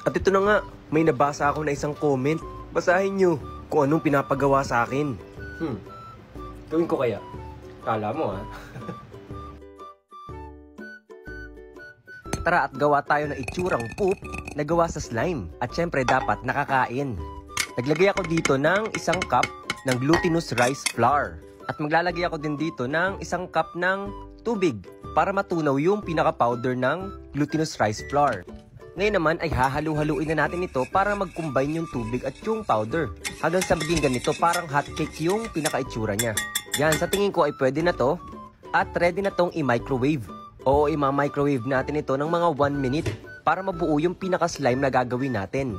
At ito na nga, may nabasa ako na isang comment. Basahin nyo kung anong pinapagawa sa akin. Gawin ko kaya? Kala mo ha? Tara at gawa tayo ng itsurang poop na gawa sa slime. At syempre dapat nakakain. Naglagay ako dito ng isang cup ng glutinous rice flour. At maglalagay ako din dito ng isang cup ng tubig para matunaw yung pinaka-powder ng glutinous rice flour. Ngayon naman ay hahalu-haluin na natin ito para mag-combine yung tubig at yung powder. Hanggang sa maging ganito, parang hotcake yung pinaka-itsura niya. Yan, sa tingin ko ay pwede na to. At ready na tong i-microwave. Oo, i-microwave natin ito ng mga 1 minute para mabuo yung pinaka-slime na gagawin natin.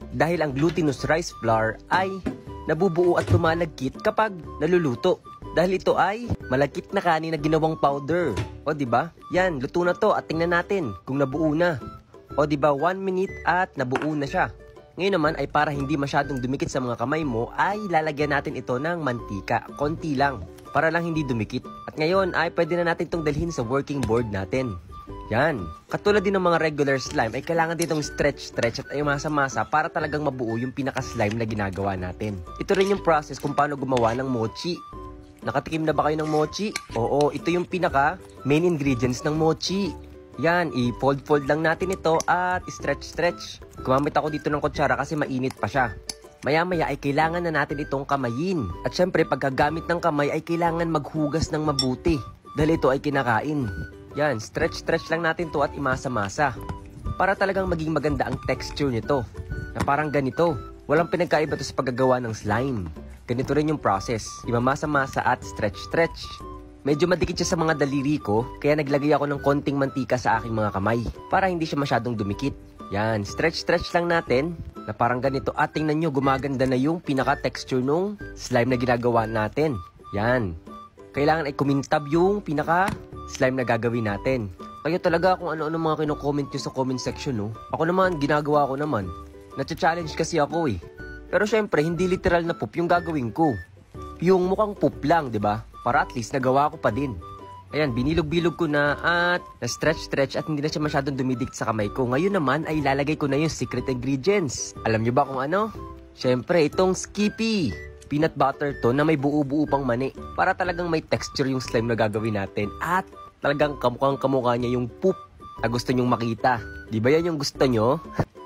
Dahil ang glutinous rice flour ay nabubuo at lumalagkit kapag naluluto. Dahil ito ay malagkit na kanin na ginawang powder. O diba? Yan, luto na to at tingnan natin kung nabuo na. O diba, 1 minute at nabuo na siya. Ngayon naman ay para hindi masyadong dumikit sa mga kamay mo ay lalagyan natin ito ng mantika. Konti lang para lang hindi dumikit. At ngayon ay pwede na natin itong dalhin sa working board natin. Yan. Katulad din ng mga regular slime ay kailangan ditong stretch at ay masa-masa para talagang mabuo yung pinaka-slime na ginagawa natin. Ito rin yung process kung paano gumawa ng mochi. Nakatikim na ba kayo ng mochi? Oo, ito yung pinaka main ingredients ng mochi. Yan, i-fold lang natin ito at stretch. Gumamit ako dito ng kutsara kasi mainit pa siya. Maya-maya ay kailangan na natin itong kamayin. At syempre, pagkagamit ng kamay ay kailangan maghugas ng mabuti. Dahil ito ay kinakain. Yan, stretch lang natin to at imasa-masa. Para talagang maging maganda ang texture nito. Na parang ganito. Walang pinagkaiba to sa paggagawa ng slime. Ganito rin yung process. Imamasa-masa at stretch. Medyo madikit siya sa mga daliri ko, kaya naglagay ako ng konting mantika sa aking mga kamay para hindi siya masyadong dumikit. Yan, stretch lang natin na parang ganito. At tingnan nyo, gumaganda na yung pinaka-texture nung slime na ginagawa natin. Yan. Kailangan ay kumintab yung pinaka-slime na gagawin natin. Kaya talaga kung ano-ano mga kino-comment nyo sa comment section, no? Ako naman, ginagawa ko naman. Nacha-challenge kasi ako eh. Pero syempre, hindi literal na poop yung gagawin ko. Yung mukhang poop lang, di ba? Para at least nagawa ko pa din. Ayan, binilog-bilog ko na at na-stretch at hindi na siya masyadong dumidikit sa kamay ko. Ngayon naman ay ilalagay ko na yung secret ingredients. Alam nyo ba kung ano? Siyempre, itong Skippy. Peanut butter to na may buo-buo pang mani. Para talagang may texture yung slime na gagawin natin. At talagang kamukhang-kamukha niya yung poop na gusto nyong makita. Di ba yan yung gusto nyo?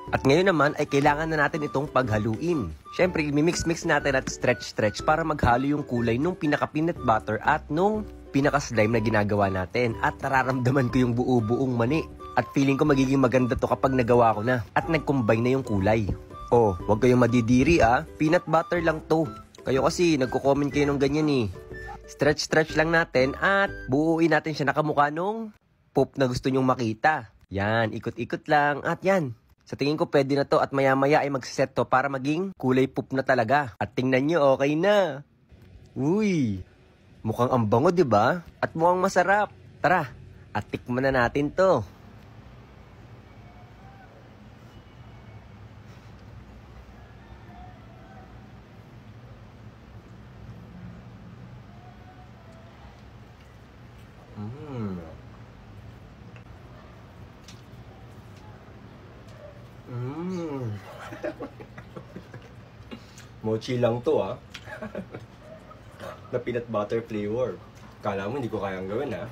At ngayon naman ay kailangan na natin itong paghaluin. Siyempre, imimix natin at stretch para maghalo yung kulay nung pinaka-peanut butter at nung pinaka-slime na ginagawa natin. At nararamdaman ko yung buo-buong mani. At feeling ko magiging maganda to kapag nagawa ko na. At nag-combine na yung kulay. Oh, huwag kayong madidiri ah. Peanut butter lang to. Kayo kasi, nagko-comment kayo ng ganyan eh. Stretch lang natin at buuin natin siya nakamukha nung poop na gusto nyong makita. Yan, ikot-ikot lang at yan. Sa tingin ko pwede na to at maya-maya ay magsiset to para maging kulay poop na talaga. At tingnan nyo, okay na. Uy, mukhang ang bango diba? At mukhang masarap. Tara, at tikman na natin to. Mochi lang to ah. Na peanut butter flavor. Kala mo hindi ko kayang gawin ah.